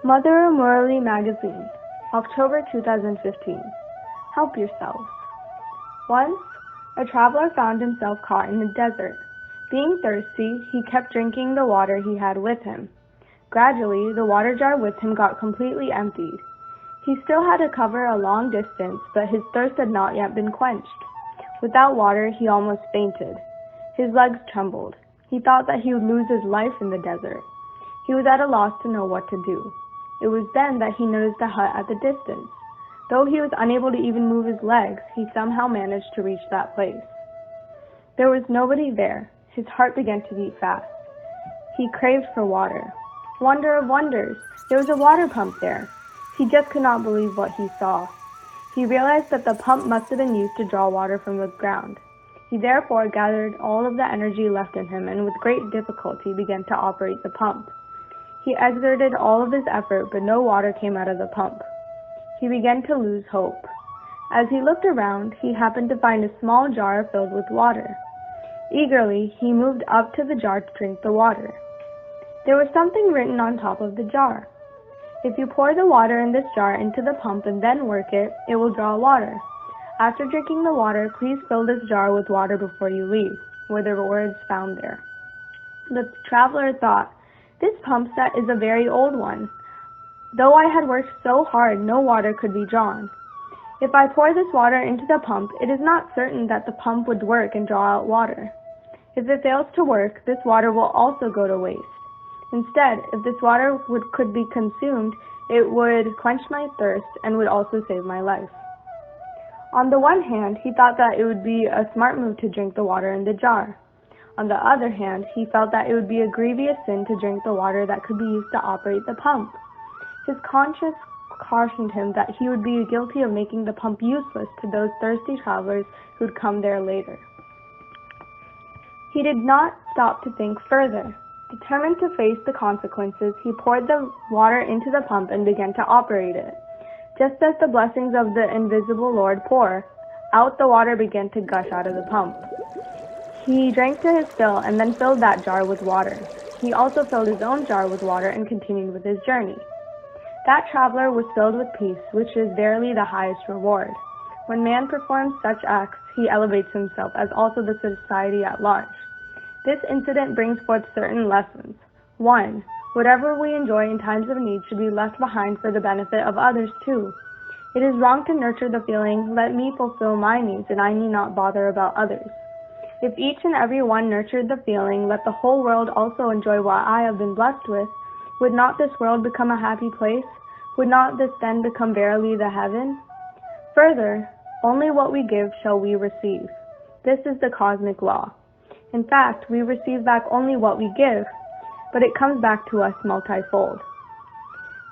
Madhura Murali Magazine, October 2015. Help yourselves. Once, a traveler found himself caught in the desert. Being thirsty, he kept drinking the water he had with him. Gradually, the water jar with him got completely emptied. He still had to cover a long distance, but his thirst had not yet been quenched. Without water, he almost fainted. His legs trembled. He thought that he would lose his life in the desert. He was at a loss to know what to do. It was then that he noticed a hut at the distance. Though he was unable to even move his legs, he somehow managed to reach that place. There was nobody there. His heart began to beat fast. He craved for water. Wonder of wonders! There was a water pump there. He just could not believe what he saw. He realized that the pump must have been used to draw water from the ground. He therefore gathered all of the energy left in him and with great difficulty began to operate the pump. He exerted all of his effort, but no water came out of the pump. He began to lose hope. As he looked around, he happened to find a small jar filled with water. Eagerly, he moved up to the jar to drink the water. There was something written on top of the jar. If you pour the water in this jar into the pump and then work it, it will draw water. After drinking the water, please fill this jar with water before you leave, were the words found there. The traveler thought, "This pump set is a very old one. Though I had worked so hard, no water could be drawn. If I pour this water into the pump, it is not certain that the pump would work and draw out water. If it fails to work, this water will also go to waste. Instead, if this water could be consumed, it would quench my thirst and would also save my life." On the one hand, he thought that it would be a smart move to drink the water in the jar. On the other hand, he felt that it would be a grievous sin to drink the water that could be used to operate the pump. His conscience cautioned him that he would be guilty of making the pump useless to those thirsty travelers who would come there later. He did not stop to think further. Determined to face the consequences, he poured the water into the pump and began to operate it. Just as the blessings of the invisible Lord pour out, the water began to gush out of the pump. He drank to his fill and then filled that jar with water. He also filled his own jar with water and continued with his journey. That traveler was filled with peace, which is verily the highest reward. When man performs such acts, he elevates himself as also the society at large. This incident brings forth certain lessons. 1. Whatever we enjoy in times of need should be left behind for the benefit of others too. It is wrong to nurture the feeling, "Let me fulfill my needs and I need not bother about others." If each and every one nurtured the feeling, "Let the whole world also enjoy what I have been blessed with," would not this world become a happy place? Would not this then become verily the heaven? Further, only what we give shall we receive. This is the cosmic law. In fact, we receive back only what we give, but it comes back to us multifold.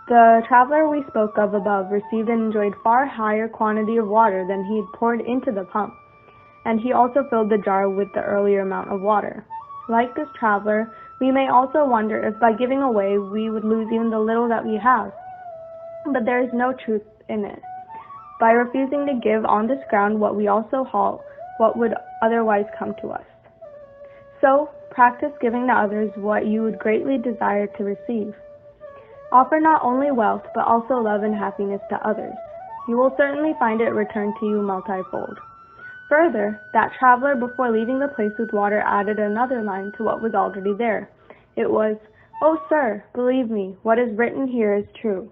The traveler we spoke of above received and enjoyed far higher quantity of water than he had poured into the pump, and he also filled the jar with the earlier amount of water. Like this traveler, we may also wonder if by giving away we would lose even the little that we have. But there is no truth in it. By refusing to give on this ground what we also halt, what would otherwise come to us. So, practice giving to others what you would greatly desire to receive. Offer not only wealth, but also love and happiness to others. You will certainly find it returned to you multifold. Further, that traveler before leaving the place with water added another line to what was already there. It was, "Oh sir, believe me, what is written here is true."